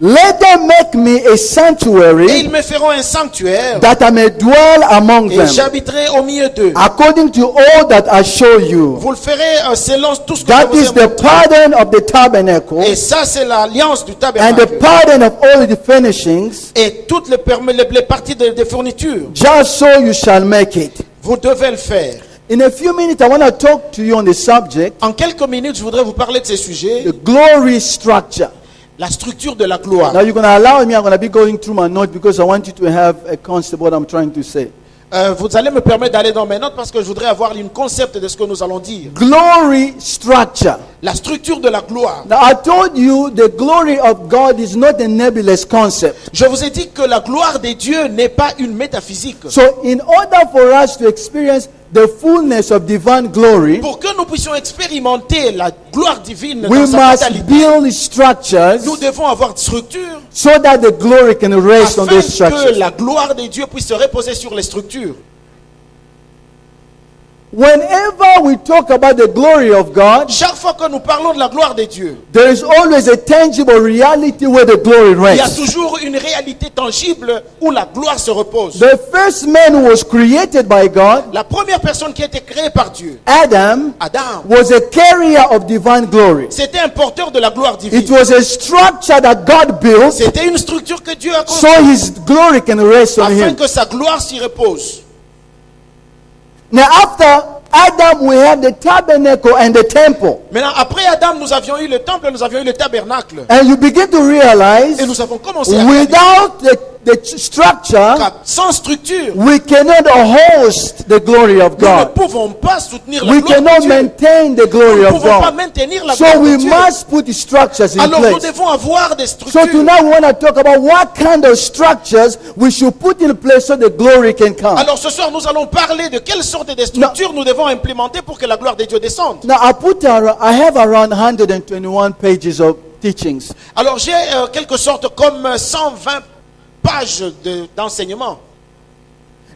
Let them make me a Et sanctuary ils me feront un sanctuaire. that I may dwell among Et them, j'habiterai au milieu d'eux. according to all that I show you. Vous le ferez selon tout ce que je That vous ai is the montré. pattern of the tabernacle Et ça, c'est l'alliance du and the tabernacle. pattern of all the furnishings, Et toutes les parties des fournitures. just so you shall make it. Vous devez le faire. In a few minutes, I want to talk to you on the subject, En quelques minutes, je voudrais vous parler de ces sujets. the glory structure. La structure de la gloire. Now you're going to allow me, I'm going to be going through my notes because I want you to have a concept of what I'm trying to say. Vous allez me permettre d'aller dans mes notes parce que je voudrais avoir une concept de ce que nous allons dire. Glory structure. La structure de la gloire. Now I told you the glory of God is not a nebulous concept. Je vous ai dit que la gloire des dieux n'est pas une métaphysique. So in order for us to experience the fullness of divine glory, Pour que nous puissions expérimenter la gloire divine we dans sa must totalité, build structures nous devons avoir une structure so that the glory can rest on afin those que structures. la gloire des dieux puisse se reposer sur les structures. Whenever we talk about the glory of God, Chaque fois que nous parlons de la gloire des dieux, there is always a tangible reality where the glory il y a rests. toujours une réalité tangible où la gloire se repose. The first man who was created by God, La première personne qui a été créée par Dieu, Adam, Adam, was a carrier of divine glory. c'était un porteur de la gloire It divine. was a structure that God built C'était une structure que Dieu a so construite his glory can rest on afin him. que sa gloire s'y repose. Now after Adam, we have the tabernacle and the temple. Maintenant, après Adam, nous avions eu le temple, nous avions eu le tabernacle. And you begin to realize Et nous avons commencé à réaliser without the structure, que sans structure, we cannot host the glory of nous ne God. pouvons pas soutenir la We gloire de cannot Dieu. maintain the Nous glory ne of pouvons pas God. maintenir la So gloire we de Dieu. must put the structures in Alors nous place. devons avoir des So structures. tonight we want to talk about what kind of structures we should put in place so the glory can come. Alors ce soir, nous allons parler de quelle sorte de structures nous devons implémenter pour que la gloire de Dieu descende. Now I have around 121 pages of teachings. Alors j'ai quelque sorte comme 120 pages d'enseignement.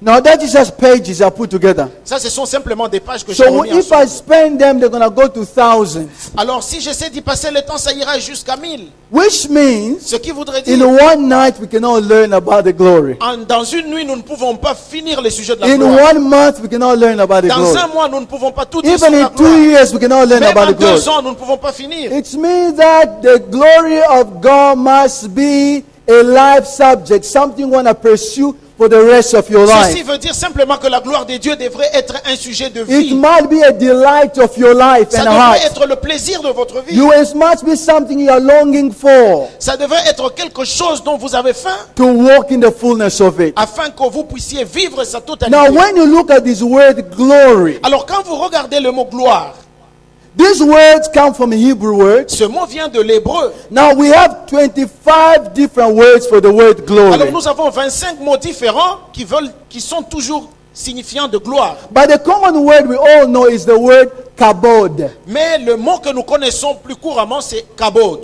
Now that is just pages I put together. Ça, ce sont simplement des pages que j'ai So remis if I ensemble. spend them, they're going to go to thousands. Alors si j'essaie d'y passer le temps, ça ira jusqu'à 1000. Which means Ce qui voudrait in dire, one night we cannot learn about the glory. dans une nuit, nous ne pouvons pas finir les sujets de la In gloire. 1 month we cannot learn about the Dans glory. un mois, nous ne pouvons pas tout dire sur Even la in 2 gloire. years we cannot learn Même about en the glory. 2 ans, nous ne pouvons pas finir. It means that the glory of God must be a life subject, something you want to pursue for the rest of your Ceci life. veut dire simplement que la gloire de Dieu devrait être un sujet de It vie. might be a delight of your life Ça and devrait heart. être le plaisir de votre vie. It must be something you are longing for Ça devrait être quelque chose dont vous avez faim to walk in the fullness of it. afin que vous puissiez vivre sa totalité. Now, when you look at this word glory, Alors quand vous regardez le mot gloire, these words come from Hebrew words. ce mot vient de l'hébreu. Now, we have 25 different words for the word Alors glory. nous avons 25 mots différents qui sont toujours signifiants de gloire. But the common word we all know is the word kabod. Mais le mot que nous connaissons plus couramment, c'est kabod.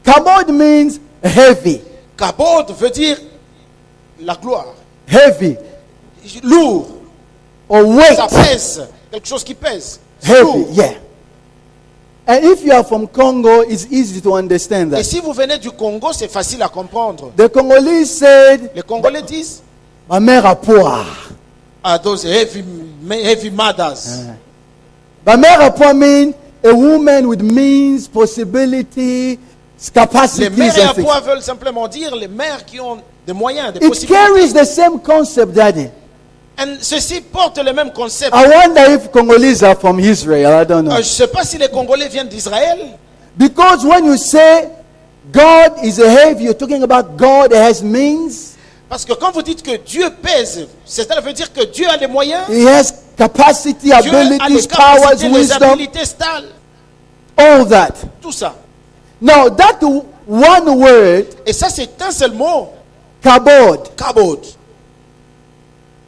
Kabod means heavy. Kabod veut dire la gloire. Heavy Lourd. or weight. Ça pèse. Quelque chose qui pèse. C'est Heavy, lourd. yeah. And if you are from Congo, it's easy to understand Et that. si vous venez du Congo, c'est facile à comprendre. The Congolese said, Les Congolais disent ma mère a poire. those heavy mothers. Ma mère a poire means a woman with means, possibility, Les capacities mères et and à things. poids veulent simplement dire les mères qui ont des moyens, des It possibilités. carries the same concept, Daddy. Et ceci porte le même concept. I wonder if Congolese are from Israel. I don't know. Je ne sais pas si les Congolais viennent d'Israël. Because when you say God is a heavy, you're talking about God that has means, Parce que quand vous dites que Dieu pèse, cela veut dire que Dieu a les moyens, He has capacity, Dieu a les abilities, powers, capacités, les wisdom, habilités stales, all that. tout ça. Now, that one word, Et ça, c'est un seul mot, kabod, kabod.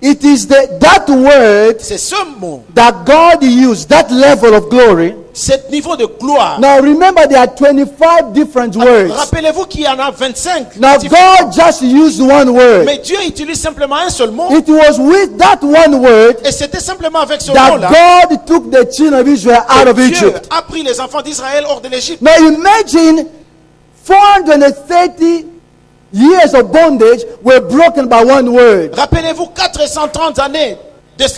it is that word C'est ce mot, that God used, that level of glory. ce niveau de gloire. Now, remember, there are 25 different words. Rappelez-vous qu'il y en a 25. Now, God just used one word. Mais Dieu utilise simplement un seul mot. It was with that one word Et c'était simplement avec ce that mot-là God took the children of Israel out of que Dieu Egypt. a pris les enfants d'Israël hors de l'Égypte. Now, imagine 430 years of bondage were broken by one word. Rappelez-vous, 430 années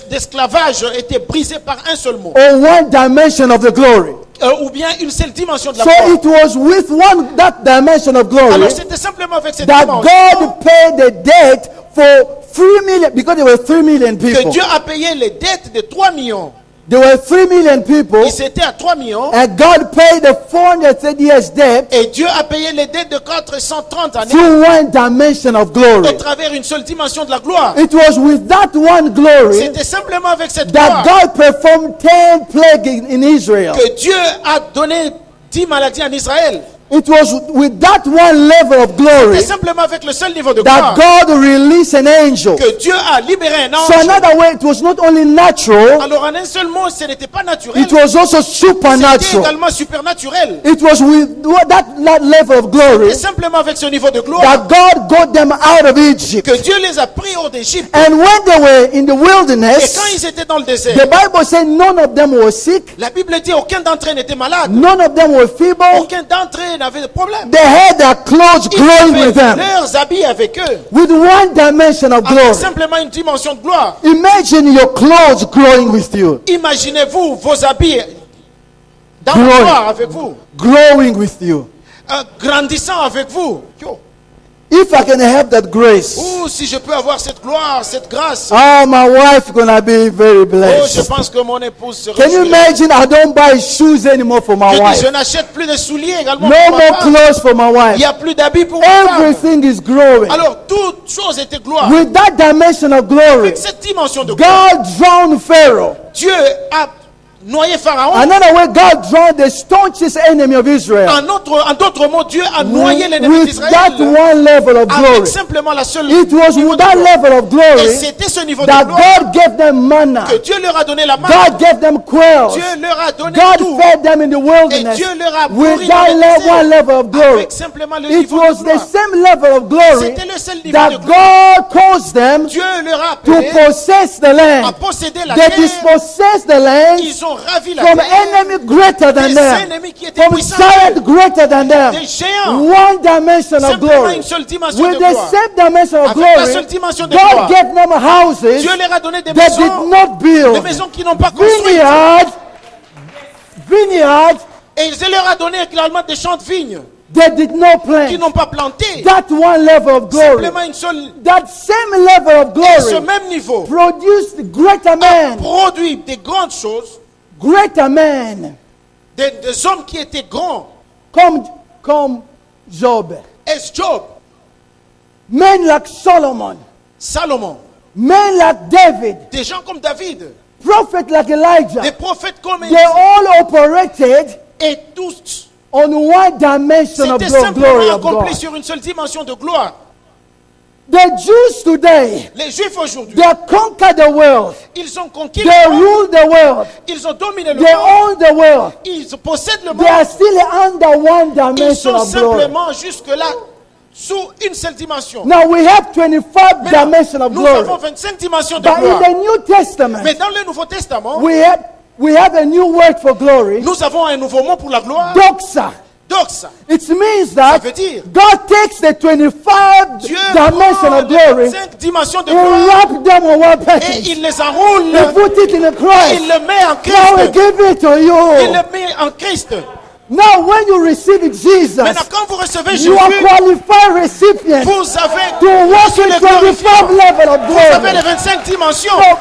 d'esclavage étaient brisées par un seul mot. Or one dimension of the glory. Ou bien une seule dimension de la So gloire. it was with that dimension of glory Alors c'était simplement avec cette that dimension God paid the debt for 3 million, because there were 3 million que people. Dieu a payé les dettes de 3 millions. There were 3 million people, Et c'était à 3 millions. and God paid the 430 years debt Et Dieu a payé les dettes de 430 années through one dimension of au glory. travers une seule dimension de la gloire. It was with that one glory C'était simplement avec cette that gloire God performed 10 plagues in Israel. que Dieu a donné 10 maladies en Israël. It was with that one level of glory C'est simplement avec le seul niveau de that gloire God released an angel. que Dieu a libéré un So ange. another way, it was not only natural, Alors en un seul mot, ce n'était pas naturel, it was also c'était supernatural. également supernaturel. It was with that level of glory Et simplement avec ce niveau de that gloire God got them out of Egypt. que Dieu les a pris hors d'Égypte. And when they were in the Et quand wilderness, ils étaient dans le désert, the Bible said none of them were sick, la Bible dit aucun d'entre eux n'était malade. none of them were feeble. Aucun d'entre eux n'avait de problème. They had their clothes Ils growing with avaient them leurs habits avec eux. with one dimension of Avec glory. simplement une dimension de gloire. Imagine your clothes growing with you, Imaginez-vous vos habits dans Glory. la gloire avec vous. growing with you. Grandissant avec vous. Yo. If I can have that grace, Ou si je peux avoir cette gloire, cette grâce. oh, my wife gonna be very Oh, je blessed. pense que mon épouse se Can you réjouira. imagine? I don't buy shoes anymore for my Je dis, wife. je n'achète plus de souliers également No pour ma more femme. clothes for my Il wife. n'y a plus d'habits pour ma femme. Everything is growing. Alors, toute chose était gloire. With that dimension of glory, Avec cette dimension de gloire, God drowned Pharaoh. Dieu a noyé Pharaon. Another way, God drowned the staunchest enemy of Israel. En d'autres mots, Dieu a noyé l'ennemi With d'Israël that one level of avec glory. simplement la seule It was niveau with de that gloire. level of Et glory c'était ce niveau de that gloire God gave them manna. que Dieu leur a donné la main. God gave them quails. Dieu leur a donné God tout. fed them in the Et wilderness. Dieu leur a With nourri dans that le désert one level of glory. avec simplement le It niveau was de the gloire. same level of glory C'était le seul niveau that de gloire. God caused them Dieu leur a to appelé possess the à land. posséder la They terre. dispossessed the land Ils ont ravi la from terre enemy greater than des them, ennemis qui étaient from puissants, giant greater than them. des géants. One dimension of Simplement glory. une seule dimension With de the gloire. same dimension of Avec la glory, seule dimension de God gloire. gave them houses Dieu leur a donné des that did maisons, not des build, maisons qui n'ont pas construites. vineyards Et il leur a donné également des champs de vignes that did not qui plant. n'ont pas planté. That one level of glory, Simplement une seule. that same level of Et ce glory même niveau produced greater men, produit des grandes choses, greater men, des hommes qui étaient grands. comme Job, Est Job, men like Solomon, Salomon, men like David, des gens comme David, prophet like Elijah. des prophètes comme They Élisée, all operated et tous, on one dimension of c'était the glory simplement of accompli God. sur une seule dimension de gloire. The Jews today, Les Juifs aujourd'hui, they conquered the world. ils ont conquis They le monde, rule the world. ils ont dominé le They monde, own the world. ils possèdent le They are monde, still under one ils dimension sont of glory. simplement jusque-là sous une seule dimension. Now we have 25 Maintenant, dimensions of nous avons glory. 25 dimensions de But in gloire. the New Testament, Mais dans le Nouveau Testament, we have a new word for glory, nous avons un nouveau mot pour la gloire, doxa. doxa. It means Ça that veut dire, God takes the 25 Dieu dimensions prend of glory les 5 dimensions de and gloire wrap them on one et package. il les enroule, They put it in a il Christ. le met en Now we Christ. give it to Il you. le met en Christ. Now when you receive Jesus, Maintenant, quand vous recevez you are Jésus, qualified recipient vous avez, to walk in le 25 level of vous avez glory. les 25 dimensions. So,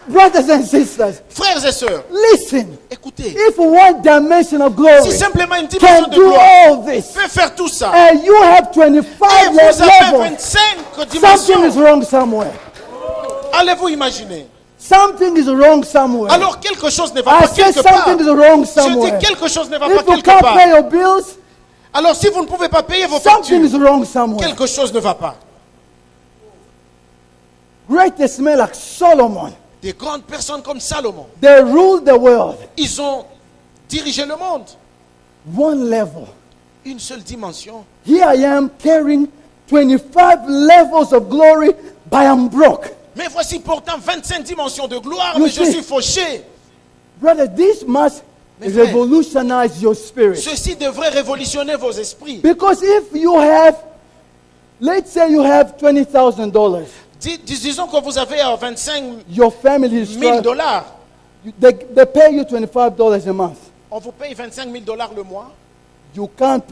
brothers and sisters, Frères et sœurs, listen. écoutez, If one dimension of glory si simplement une dimension can de do gloire all this, peut faire tout ça, and you have et 25 vous avez levels, 25 something is dimensions, wrong somewhere. allez-vous imaginer? Something is wrong somewhere. Alors quelque chose ne va I pas said quelque part. something is wrong Je somewhere. dis quelque chose ne va pas If you quelque can't part. pay your bills, Alors si vous ne pouvez pas payer vos something is factures, wrong somewhere. quelque chose ne va pas. Greatest men like Solomon, Des grandes personnes comme Salomon, they ruled the world. ils ont dirigé le monde. One level. Une seule dimension. Here I am carrying 25 levels of glory, but I'm broke. Mais voici pourtant 25 dimensions de gloire, You mais je see. suis fauché. Brother, this must Mes frères, revolutionize your spirit. ceci devrait révolutionner vos esprits. Because if you have, let's say you have $20,000, Disons que vous avez 25 your family is 000 dollars. they pay you $25 a month. On vous paye 25 000 dollars le mois. You can't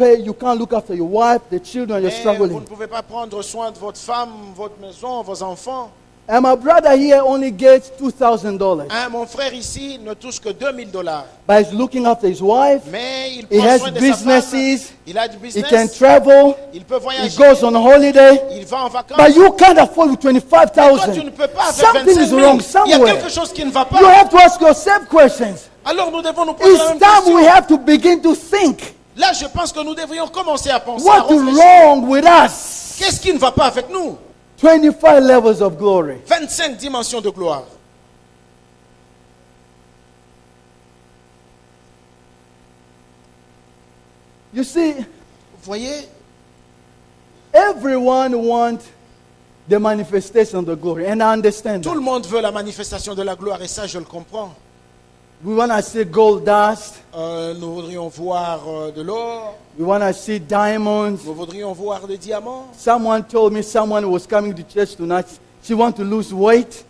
look after your wife, the children, you're Mais vous ne struggling. pouvez pas prendre soin de votre femme, votre maison, vos enfants. And my brother here only gets $2,000. Hein, mon frère ici ne touche que 2 000 dollars. But he's looking after his wife. Mais il He prend has soin de sa femme. businesses. Il a du He business. can travel. Il peut He voyager. goes on holiday. Il va en vacances. But you can't afford Toi, tu ne 25,000. peux pas avec Something 25 is 000. wrong Il y a somewhere. quelque chose qui ne va You pas. have to ask yourself questions. Alors nous devons nous poser la It's même time we question. have to begin to think. Là, je pense que nous devrions commencer à penser, à What is réfléchir. wrong with us? Qu'est-ce qui ne va pas avec nous? 25 levels of glory. 25 dimensions de gloire. You see, Vous voyez, everyone wants the manifestation of the glory. And I understand tout that. le monde veut la manifestation de la gloire et ça, je le comprends. We want to see gold dust. Nous voudrions voir de l'or. We want to see diamonds. Nous voudrions voir des diamants. Someone told me someone was coming to church tonight. She wants to lose weight.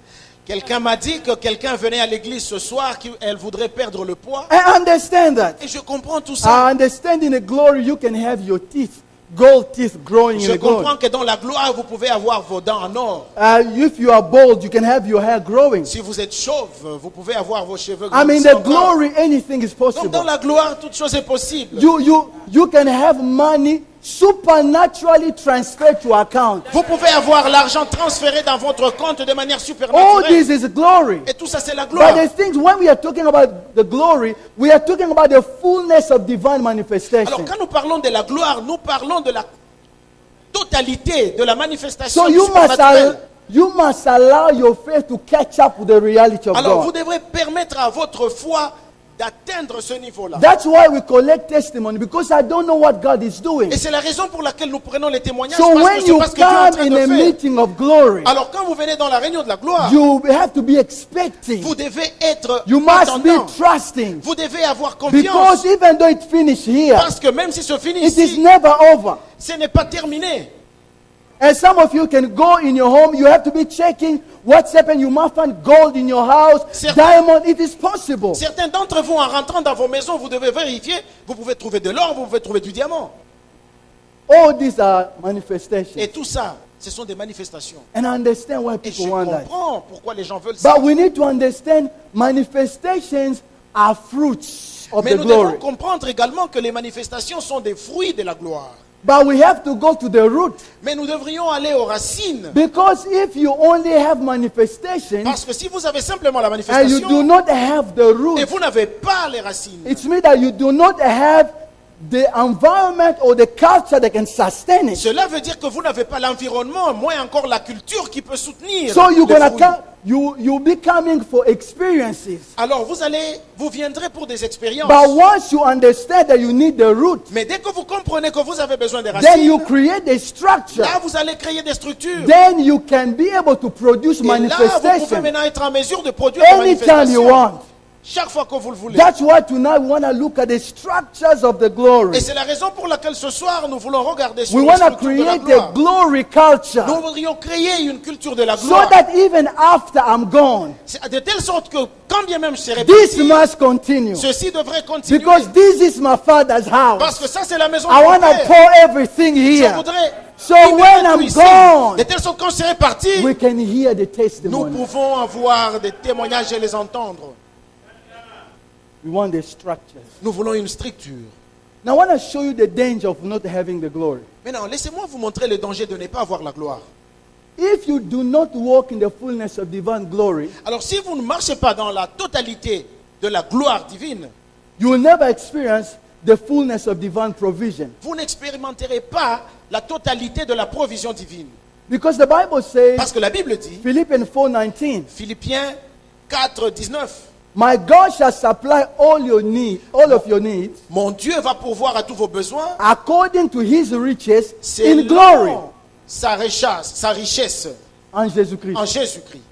Quelqu'un m'a dit que quelqu'un venait à l'église ce soir, qu'elle voudrait perdre le poids. I understand that. Et je comprends tout ça. I understand in the glory you can have your teeth, gold teeth growing in Je the glory. comprends que dans la gloire, vous pouvez avoir vos dents en or. If you are bald, you can have your hair growing. Si vous êtes chauve, vous pouvez avoir vos cheveux I mean, grandissant the encore. glory, anything is Donc dans possible. la gloire, toute chose est possible. You can have money supernaturally transferred to account. Vous pouvez avoir l'argent transféré dans votre compte de manière All supernaturelle. this is glory. Et tout ça, c'est la But gloire. the things, when we are talking about the glory, we are talking about the fullness of divine manifestation. Alors quand nous parlons de la gloire, nous parlons de la totalité de la manifestation So du supernaturel. you must allow your faith to catch up with the reality of Alors vous God. devrez permettre à votre foi d'atteindre ce niveau-là. That's why we collect testimony, because I don't know what God is doing. Et c'est la raison pour laquelle nous prenons les témoignages, So parce que when je sais you pas ce que Dieu est en come train in de a faire. meeting of glory, Alors quand vous venez dans la réunion de la gloire, you have to be expecting. vous devez être You must be attendant. trusting. Vous devez avoir Because confiance. even though it finished here, Parce que même si ce finit it is ici, never over. ce n'est pas terminé. And some of you can go in your home, you have to be checking what's happened. You must find gold in your house, diamond. It is possible. Certains d'entre vous, en rentrant dans vos maisons, vous devez vérifier. Vous pouvez trouver de l'or, vous pouvez trouver du diamant. All these are manifestations. Et tout ça, ce sont des manifestations. And I understand why Et je people want that. comprends pourquoi les gens veulent ça. But we need to understand manifestations are fruits of Mais the nous devons glory. comprendre également que les manifestations sont des fruits de la gloire. But we have to go to the root. Mais nous devrions aller aux racines. Because if you only have manifestations Parce que si vous avez simplement la and you do manifestation not have the et root, vous n'avez pas les racines, it means that you do not have the environment or the culture that can sustain it. cela veut dire que vous n'avez pas l'environnement, moins encore la culture qui peut soutenir So you're les gonna fruits. come, you'll be coming for experiences. Alors vous viendrez pour des expériences. But once you understand that you need the root, Mais dès que vous comprenez que vous avez besoin des then you racines, create a structure. là vous allez créer des structures. Then you can be able to produce Et là vous pouvez manifestation maintenant être en mesure de produire des anytime you manifestations. want. Chaque fois que vous le voulez. That's why tonight we want to look at the structures of the glory. Et c'est la raison pour laquelle ce soir nous voulons regarder sur We les want to structures de la create a gloire. glory culture Nous voudrions créer une culture de la so gloire. that even after I'm gone, C'est de telle sorte que quand bien même je serai this parti, must continue. ceci devrait continuer. Because this is my father's Parce house. que ça c'est la maison I de want mon to père. pour everything Je here. voudrais So y when mettre I'm ici. gone, De telle sorte que quand je serai parti, we can hear the nous testimony. pouvons avoir des témoignages et les entendre. We want the structures. Nous voulons une structure. Now I want to show you the danger of not having the glory. Maintenant, laissez-moi vous montrer le danger de ne pas avoir la gloire. If you do not walk in the fullness of divine glory, Alors si vous ne marchez pas dans la totalité de la gloire divine, you will never experience the fullness of divine provision. vous n'expérimenterez pas la totalité de la provision divine. Because the Bible says, Parce que la Bible dit, Philippians 4:19, Philippiens 4, 19, my God shall supply all of your needs, mon Dieu va pourvoir à tous vos besoins according to his riches selon in glory sa richesse en Jésus-Christ. en Jésus-Christ.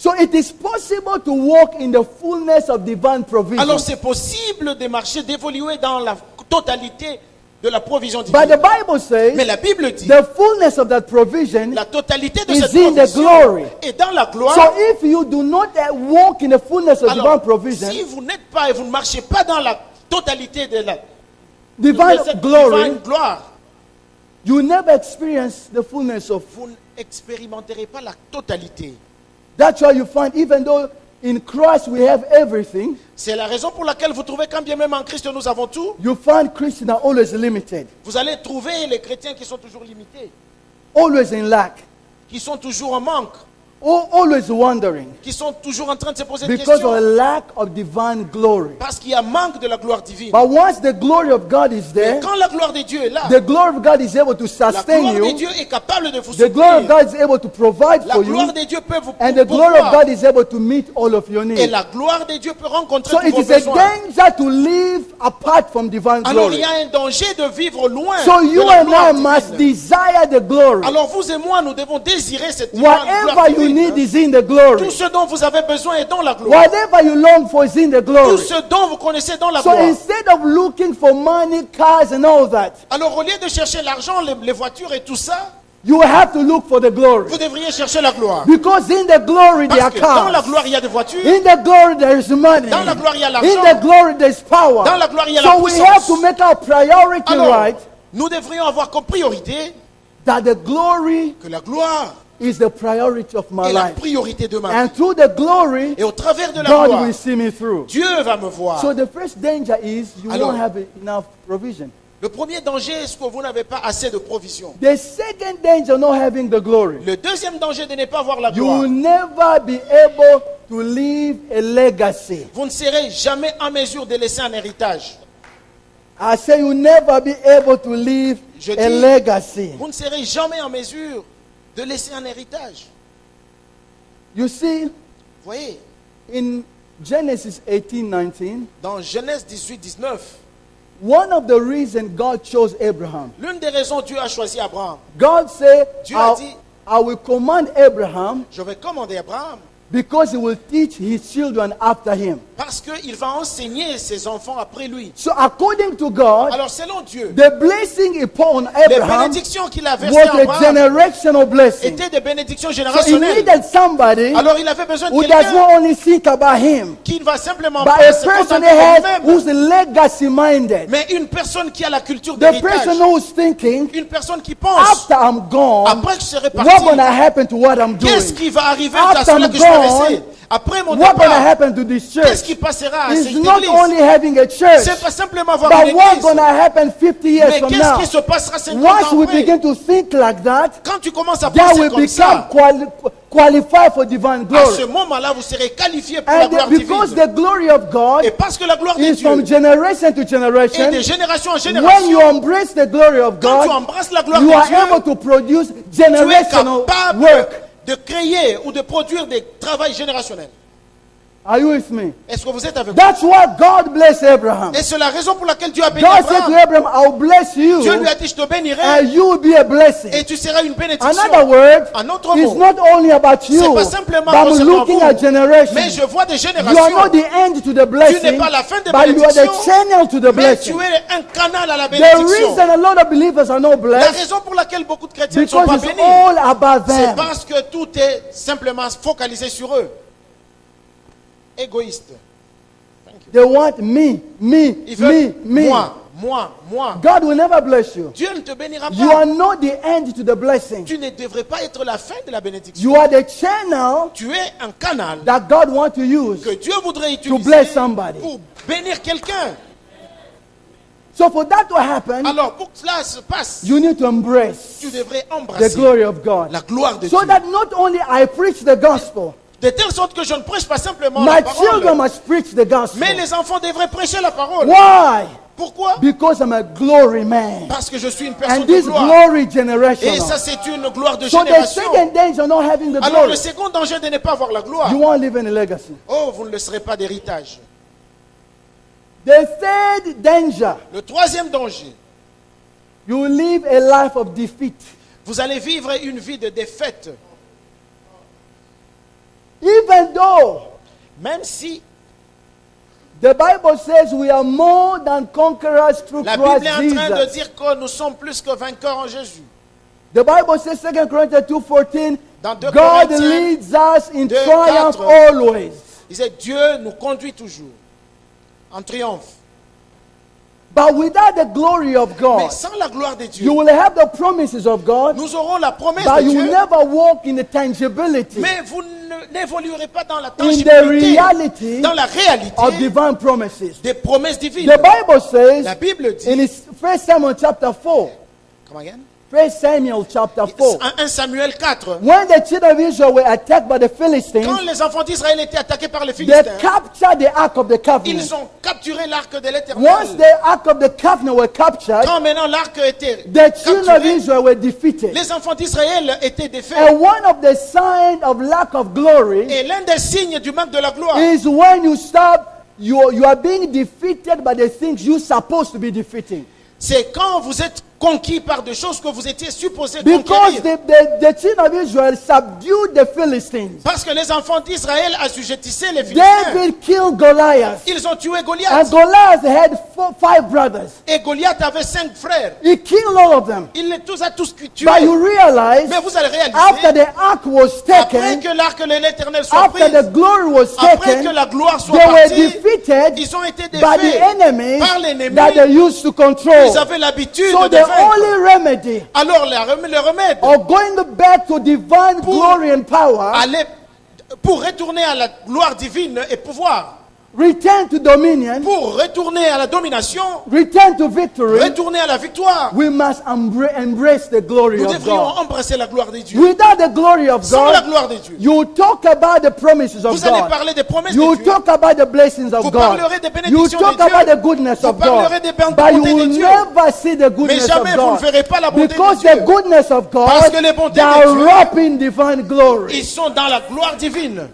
So it is possible to walk in the fullness of divine provision. Alors c'est possible de marcher, d'évoluer dans la totalité de la provision But the divine. Bible says Mais la Bible dit, the fullness of that provision la totalité de is cette in the provision glory. est dans la gloire. So if you do not walk in the fullness of divine Alors, provision, si vous n'êtes pas et vous ne marchez pas dans la totalité de la divine de cette glory, divine gloire, you never experience the fullness of. vous n'expérimenterez pas la totalité. That's why you find, even though in Christ we have everything, C'est la raison pour laquelle vous trouvez, quand bien même en Christ nous avons tout, you find Christians are always limited, vous allez trouver les chrétiens qui sont toujours limités, always in lack, qui sont toujours en manque, always wandering, qui sont toujours en train de se poser des because of a questions, lack of divine glory. parce qu'il y a manque de la gloire divine. But once the glory of God is Mais there, quand la gloire de Dieu est là, the glory of God is able to la sustain gloire de you, Dieu est capable de vous the glory of soutenir. God is able to provide La for you, gloire de Dieu peut vous and the glory of pourvoir. God is able to meet all of your Et needs. la gloire de Dieu peut rencontrer So tous it vos is a besoins. danger to live apart from divine Alors il glory. y a un danger de vivre loin So de you la and gloire I must divine. desire the glory. Alors vous et moi, nous devons désirer cette gloire Whatever you divine. need is in the glory. Tout ce dont vous avez besoin est dans la gloire. Whatever you long for is in the Tout glory. ce dont vous connaissez dans la So gloire. instead of looking for money, cars, and all that, Alors au lieu de chercher l'argent, les voitures et tout ça, you have to look for the glory. vous devriez chercher la gloire. Because in the glory there are Parce que dans la cars. gloire, il y a des voitures. In the glory there is money. Dans la gloire, il y a In l'argent. the glory there is power. Dans la gloire, il y a la So we puissance. have to make our priority Alors, right nous devrions avoir comme priorité that the glory que la gloire is the priority of my est la life. priorité de ma vie. And through the glory, Et au travers de la God gloire, will see me through. Dieu va me voir. So the first danger is you Alors, won't have enough provision. Le premier danger est que vous n'avez pas assez de provision. The second danger, not having the glory. Le deuxième danger de ne pas avoir la You gloire. will never be able to leave a legacy. Vous ne serez jamais en mesure de laisser un héritage. I say you never be able to leave Je a dis- legacy. Vous ne serez jamais en mesure de laisser un héritage. You see, Vous voyez, in Genesis 18:19, dans Genèse 18, 19, one of the reasons God chose Abraham, l'une des raisons Dieu a choisi Abraham. God said, Dieu a dit, I will command Abraham je vais commander Abraham because he will teach his children after him. parce qu'il va enseigner ses enfants après lui. So according to God, Alors selon Dieu, the blessing upon les Abraham bénédictions qu'il a versées was à a Abraham generational blessing. étaient des bénédictions So he générationnelles. needed somebody Alors il avait besoin de who does quelqu'un not only think about him, qui ne va simplement but pas a se person contenter that de has lui-même, who's legacy minded. mais une personne qui a la culture The d'héritage. person who's thinking, Une personne qui pense, after I'm gone, après que je serai what's parti, gonna happen to what I'm qu'est-ce doing? qui va arriver After à cela I'm que je vais gone, rester? Après mon What's gonna départ, happen to this qu'est-ce church? qui passera à It's cette not église? only having a church, C'est pas simplement avoir but une what's église. gonna happen 50 years Mais from qu'est-ce now? qui se passera 50 Once ans we après? begin to think like that, Quand tu commences à then penser we comme become ça, qualified for divine à ce glory. moment-là, vous serez qualifié pour la And gloire because divine. the glory of God Et parce que la gloire de is from Dieu generation to est generation, de génération en when génération, you embrace the glory of quand tu God, embrasses la gloire you de are Dieu, able to produce tu es generational capable work. de créer ou de produire des travaux générationnels. Are you with me? Est-ce que vous êtes avec moi? That's why God blessed Abraham. Et c'est la raison pour laquelle Dieu a béni God said to Abraham. Abraham, I'll bless Dieu lui you a dit, je te bénirai and you will be a blessing. et tu seras une In bénédiction. other words, En autre it's mot, not only about you, c'est pas simplement but I'm concernant looking vous, at mais generations. je vois des You are générations. not the end to the blessing, pas la fin des but you are the bénédictions, channel to the Mais tu blessing. es un canal à la The bénédiction. reason a lot of believers are not La blessed raison pour laquelle beaucoup de chrétiens ne sont because pas it's bénis, all about c'est them. parce que tout est simplement focalisé sur eux. Égoïste. They want me. Ils veulent moi. God will never bless you. Dieu ne te bénira You are pas. not the end to the blessing. Tu ne devrais pas être la fin de la bénédiction. You are the channel Tu es un canal that God wants to use. que Dieu voudrait To utiliser bless somebody. pour bénir quelqu'un. So for that to happen, Alors pour que cela se passe, you need to embrace tu devrais the embrasser glory of God. la gloire de So Dieu. that not only I preach the gospel, De telle sorte que je ne prêche pas simplement my la children parole, must preach the gospel. mais les enfants devraient prêcher la parole. Why? Pourquoi? Because I'm a glory man. Parce que je suis une personne And de this gloire. glory Et generational. ça, c'est une gloire de So the génération. second danger not having the Alors, glory, le second danger de ne pas avoir la gloire, you won't live in a legacy. oh, vous ne le serez pas d'héritage. The third danger, Le troisième danger, you will live a life of defeat. vous allez vivre une vie de défaite. Even though Même si the Bible says we are more than conquerors through la Christ Bible est en train de Jesus. dire que nous sommes plus que vainqueurs en Jésus. The Bible says 2 Corinthians 2:14, Dans 2 God Corinthiens leads us in 2, triumph 4. always. Il disait Dieu nous conduit toujours en triomphe. But without the glory of Mais God, sans la gloire de Dieu, you will have the promises of God, nous aurons la promesse but de you will Dieu, never walk in the tangibility mais vous n'évoluerez pas dans la in the tangibilité, reality dans la of réalité divine promises. des promesses divines. The Bible says La Bible dit, in 1 Samuel chapter 4, come again? 1 Samuel chapter 4, 1 Samuel 4, when the children of Israel were attacked by the Philistines, quand les enfants d'Israël étaient attaqués par les they Philistins, captured the Ark of the Covenant. ils ont capturé l'arc de Once l'Éternel. the Ark of the Covenant were captured, Quand maintenant l'arc était the children of capturé, Israel were defeated. les enfants d'Israël étaient défaits. And one of the signs of lack of glory Et l'un des signes du manque de la gloire, is when you stop, you are being defeated by the things you're supposed to be defeating. c'est quand vous êtes conquis par des choses que vous étiez supposés Because conquérir. the children of Israel subdued the Philistines. Parce que les enfants d'Israël assujettissaient les Philistins. David killed Goliath. Ils ont tué And Goliath. Goliath had 5 brothers. Et Goliath avait 5 frères. He killed all of them. Il les a tous tués. But you realize, Mais vous allez after réaliser, the ark was après taken, que l'arc de l'Éternel soit after pris, the glory was après que taken, la gloire soit they were partie, defeated ils ont été by the défaits enemies par l'ennemi. that they used to control. Ils avaient l'habitude So de the vaincre. only remedy Alors le remède of going back to divine glory and power, aller pour retourner à la gloire divine et pouvoir, return to dominion, pour retourner à la domination, return to victory, retourner à la victoire, we must embrace the glory nous of devrions God. embrasser la gloire de Dieu. Without the glory of Sans la God, gloire de Dieu, you talk about the promises of vous allez God. parler des promesses You de Dieu. talk about the blessings of Vous God. parlerez des You bénédictions talk de Dieu. about the goodness Vous of God. parlerez des But you bontés de will Dieu. never see the Mais goodness of jamais vous ne God. verrez pas la bonté Because de Dieu. the goodness of Parce God, que les bontés they de are Dieu, wrapped in divine glory. ils sont dans la gloire divine.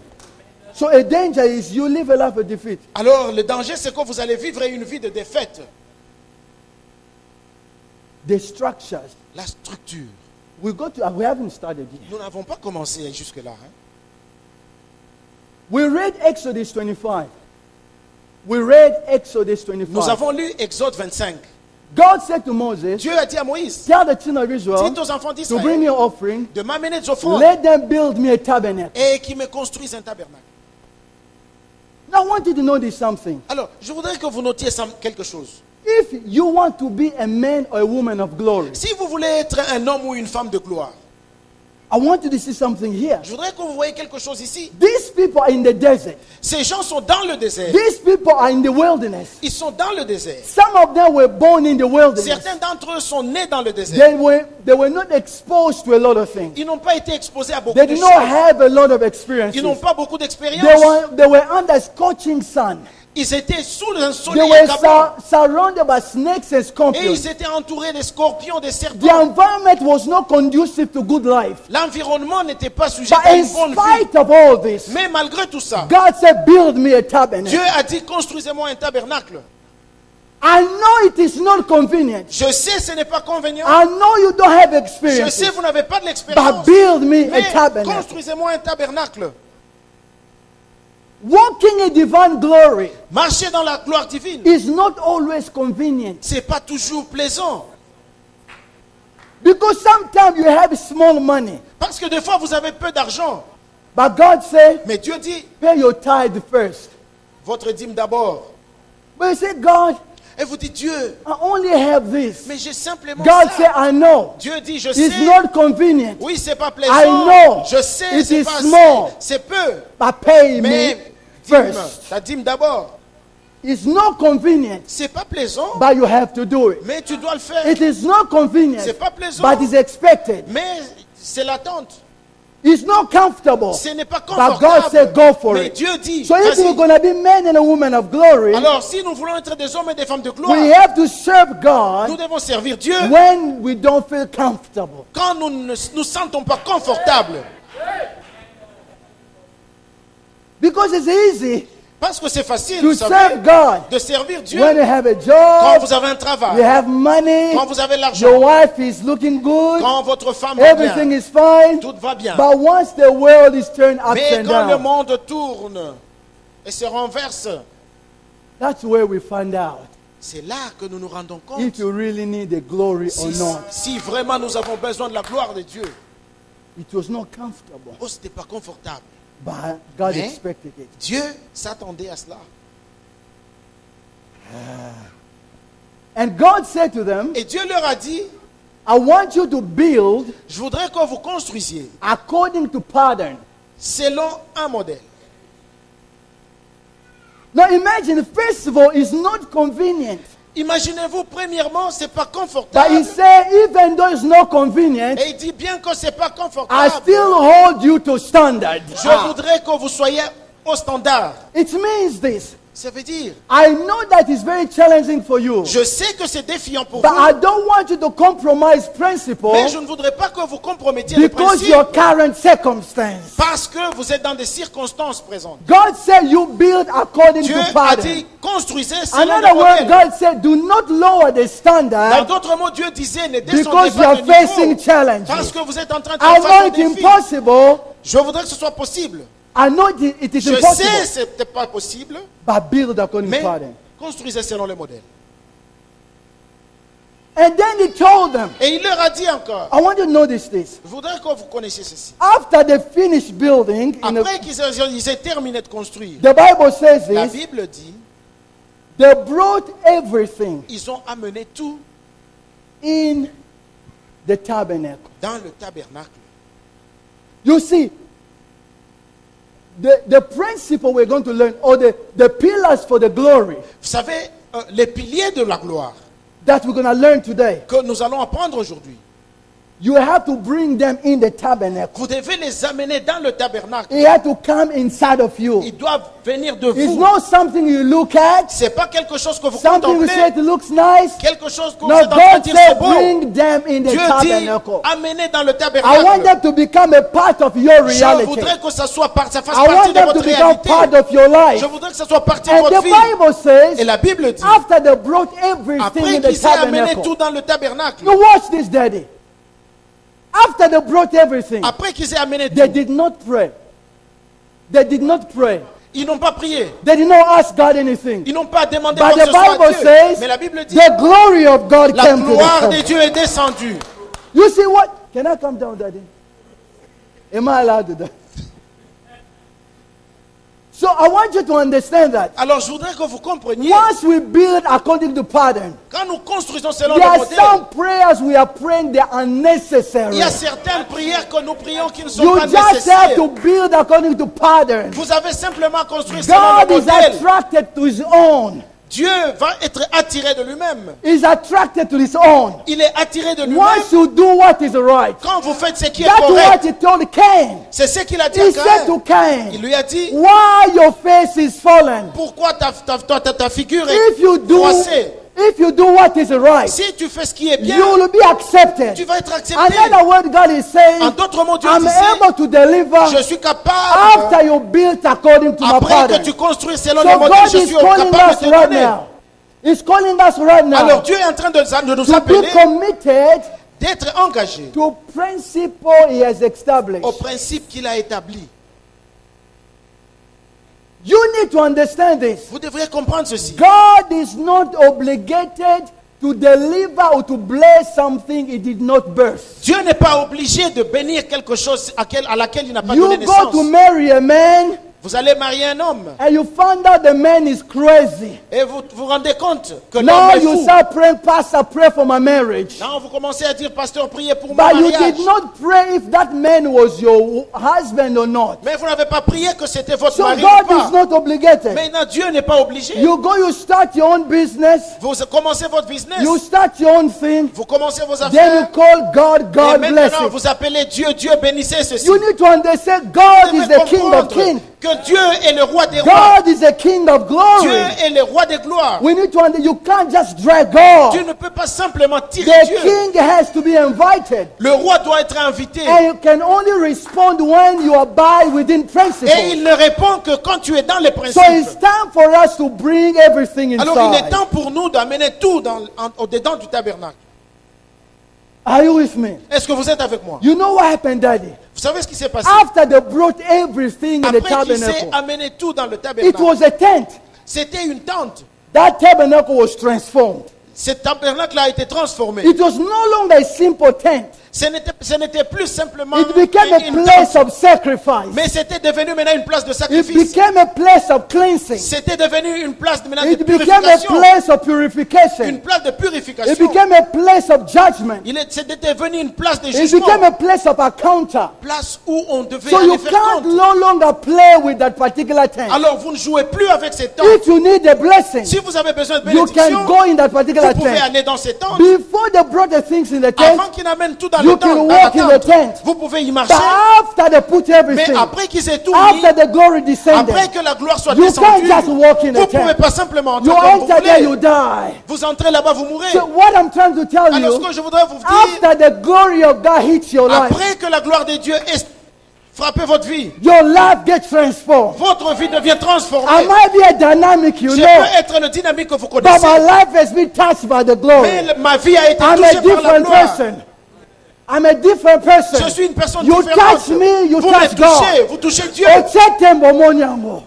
So a danger is you live a life of defeat. Alors le danger, c'est que vous allez vivre une vie de défaite. The structures. La structure. We haven't started yet. Nous n'avons pas commencé jusque-là. Hein. We read Exodus 25. We read Exodus 25. Nous avons lu Exode 25. God said to Moses, Dieu a dit à Moïse, tell the children of Israel dites aux enfants to bring me d'Israël an offering. de m'amener des offrandes Let them build me a tabernacle. et qu'ils me construisent un tabernacle. Now I want you to notice something. Alors, je voudrais que vous notiez quelque chose. If you want to be a man or a woman of glory, Si vous voulez être un homme ou une femme de gloire, I want you to see something here. je voudrais que vous voyez quelque chose ici. These people are in the desert. Ces gens sont dans le désert. These people are in the wilderness. Ils sont dans le désert. Some of them were born in the wilderness. Certains d'entre eux sont nés dans le désert. They were not exposed to a lot of things. Ils n'ont pas été exposés à beaucoup They de did choses. not have a lot of experiences. Ils n'ont pas beaucoup They d'expérience. were under scorching sun. Ils étaient sous un They soleil were accablant. surrounded by snakes and Et scorpions. ils étaient entourés des scorpions, des The serpents. environment was not conducive to good life. L'environnement n'était pas sujet But à in une bonne vie. spite of all this, Mais malgré tout ça, God said, build me a tabernacle. Dieu a dit, construisez-moi un tabernacle. I know it is not convenient. Je sais ce n'est pas convenient. I know you don't have Je experience. sais vous n'avez pas de But l'expérience. build me a Mais tabernacle. construisez-moi un tabernacle. Walking in divine glory Marcher dans la gloire divine, is not always convenient. c'est pas toujours plaisant. Because sometimes you have small money. Parce que des fois vous avez peu d'argent. But God said, Mais Dieu dit, pay your tithe first. votre dîme d'abord. But you say, God, Et vous dites, Dieu, I only have this. mais j'ai simplement God ça. said, I know. Dieu dit, je It's sais. not convenient. Oui, c'est pas I plaisant. know. Je sais, It c'est is pas small. assez. C'est peu. But pay me Mais dîme, first. ta dîme d'abord. It's not convenient, C'est pas plaisant, but you have to do it. mais tu dois le faire. It is not convenient, C'est pas plaisant, but it's expected. mais c'est l'attente. It's not comfortable, Ce n'est pas but God confortable. said, go for Mais it. Dieu dit, So if vas-y. we're going to be men and women of glory, Alors, si nous voulons être des hommes et des femmes de gloire, we have to serve nous God devons servir Dieu when we don't feel comfortable. quand nous ne nous sentons pas confortables. Because it's easy Parce que c'est facile, to vous serve savez, God. de servir Dieu. When you have a Quand job, vous avez un you travail, have money, quand vous avez your l'argent, wife is looking good, quand votre femme va everything bien, is fine. tout va bien. But once the world is turned ups Mais and quand le down, monde tourne et se renverse, that's where we find out c'est là que nous nous rendons compte if you really need the glory or not. si vraiment nous avons besoin de la gloire de Dieu. It was not comfortable, Oh, c'était pas confortable. but God Mais expected it. Dieu s'attendait à cela. And God said to them, Et Dieu leur a dit, I want you to build je voudrais que vous construisiez according to pattern. selon un modèle. Now imagine, first of all, it's not convenient. Imaginez-vous, premièrement, c'est pas But he confortable. said, even though it's not convenient, Et il dit bien que c'est pas I confortable. still hold you to standard. Je voudrais que vous soyez au standard. It means this. Ça veut dire, I know that it's very challenging for you, je sais que c'est défiant pour but I vous, don't want you to compromise principle mais je ne voudrais pas que vous compromettiez le because principe your current circumstance. parce que vous êtes dans des circonstances présentes. God said you build according Dieu to a pattern. dit, construisez In selon other le words, modèle. God said, do not lower the Dans standard d'autres mots, Dieu disait, ne descendez because you pas are le facing niveau challenges. parce que vous êtes en train de I faire know face au it's défi. impossible. Je voudrais que ce soit possible. I know it is Je sais impossible. que ce n'était pas possible, But build according mais to pattern. construisez selon le modèle. And then he told them, Et il leur a dit encore, I want you to notice this. je voudrais que vous connaissiez ceci. After they finished building, Après qu'ils aient terminé de construire, the Bible says la this, Bible dit, they brought everything ils ont amené tout in the tabernacle. dans le tabernacle. You see, the principle we're going to learn, or the pillars for the glory Vous savez, les piliers de la gloire that we're going to learn today, que nous allons apprendre aujourd'hui, you have to bring them in the tabernacle. vous devez les amener dans le tabernacle. It has to come inside of you. Ils doivent venir de It's vous. not something you look at, C'est pas quelque chose que vous something you say contemplez, it looks nice. quelque chose que vous No, êtes en train de God dire c'est said beau. bring them in the Dieu dit, tabernacle. amenez dans le I want tabernacle. them to become a part of your Je reality. voudrais que ça soit ça fasse I partie want de them to votre become réalité. part of your life. Je voudrais que ça soit partie de And votre the vie. Bible says, Et la Bible dit, after they brought everything après in the qu'ils aient amené tabernacle. tout dans le tabernacle, You watch this, Daddy. After they brought everything, après qu'ils aient amené they tout, did not pray. They did not pray. ils n'ont pas prié. They did not ask God anything. Ils n'ont pas demandé But quoi que the ce soit à Bible Dieu. says, Mais la Bible dit, the glory of God la came to gloire de them. Dieu est descendue. You see what? Can I come down, Daddy? Am I allowed to do that? So I want you to understand that. Alors je voudrais que vous compreniez, Once we build according to pattern, quand nous construisons selon there le are modèle, some prayers we are praying that are unnecessary. il y a certaines prières que nous prions qui ne sont You pas just have nécessaires. to build according to pattern. Vous avez simplement construit selon le God is modèle. attracted to his own. Dieu va être attiré de lui-même. He's attracted to his own. Il est attiré de lui-même. Once you do what is right, Quand vous faites ce qui est that's what correct, he told Cain. c'est ce qu'il a dit à He said to Caïn. Il Cain, lui a dit, why your face is fallen? pourquoi ta figure If est you do, froissée? if you do what is right, Si tu fais ce qui est bien, you will be accepted. tu vas être In accepté. other words, God is saying, En d'autres mots, Dieu I'm disait, able to je deliver suis capable, after you build according to my après pattern. que tu construis selon So le modèle, God je is suis calling capable us de te right donner. now. He's calling us right now Alors Dieu est en train de nous to be appeler committed d'être engagés to principle He has established. au principe qu'il a établi. You need to understand this. Vous devriez comprendre ceci. God is not obligated to deliver or to bless something He did not birth. Dieu n'est pas obligé de bénir quelque chose à laquelle il n'a pas You donné go naissance. to marry a man Vous allez marier un homme and you find out the man is crazy. et vous vous rendez compte que l'homme Now est you fou. start praying, Pastor, pray for my marriage. Non, vous commencez à dire, pasteur, priez pour mon But you mariage. did not pray if that man was your husband or not. Mais vous n'avez pas prié que c'était votre So mari God ou is pas. not obligated. Maintenant, Dieu n'est pas obligé. You go, you start your own business, Vous commencez votre business. you start your own thing, Vous commencez vos then affaires. you call God, Et God bless maintenant, it. vous appelez Dieu, Dieu bénissez ceci. You need to understand Vous God devez is the King of comprendre Kings. que que Dieu est le roi des rois. God is a king of Dieu glory. est le roi des gloires. We need to understand, you can't just drag Tu God. ne peux pas simplement tirer The Dieu. king has to be invited. Le roi doit être invité. And you can only respond when you abide within Et principles. il ne répond que quand tu es dans les So it's principes. time for us to bring everything Alors il est inside. temps pour nous d'amener tout au-dedans du tabernacle. Are you with me? Est-ce que vous êtes avec moi? You know what happened, Daddy? Vous savez ce qui s'est passé? After they brought everything in the Après qu'il s'est tabernacle, amené tout dans le it tabernacle, was a tent. c'était une tente. That tabernacle was transformed. Ce tabernacle a été transformé. It was no longer a simple tent. Ce n'était plus simplement It became a une place tente, of sacrifice. mais c'était devenu maintenant une place de It sacrifice. became a place of cleansing. C'était devenu une place maintenant de It became a purification. place of Une purification. place de It purification. became a place of judgment. C'était devenu une place de It jugement. became a place of encounter. Place où on devait So you aller faire can't compte. no longer play with that particular tent. Alors vous ne jouez plus avec ces tentes. If you need a blessing, Si vous avez besoin de you can bénédiction, go in that particular vous pouvez tent. aller dans ces tentes. Before they brought the things in the tent, Avant qu'ils n'amènent tout dans you le can tente, dans walk la in the tente, tent. vous pouvez y but marcher. after they put Mais everything, après qu'ils aient tout mis, after the glory descended, après que la gloire soit you can't descendue, just walk in vous ne the pouvez tent. pas simplement entrer You comme vous enter there, you voulez. die. Vous entrez là-bas, vous mourrez. So what I'm trying to tell Alors ce you, que je voudrais vous dire, after the glory of God hits your life, après que la gloire de Dieu ait frappé votre vie, your life gets transformed. votre vie devient transformée. I might be a dynamic, you Je know, peux être le dynamique que vous but connaissez, my life has been touched by the glory. mais ma vie a été I'm a touchée par la different gloire. person. I'm a different person. Je suis une personne You différente. touch me, you Vous touch me touchez, God. vous touchez Dieu. Ochetembo monyambo.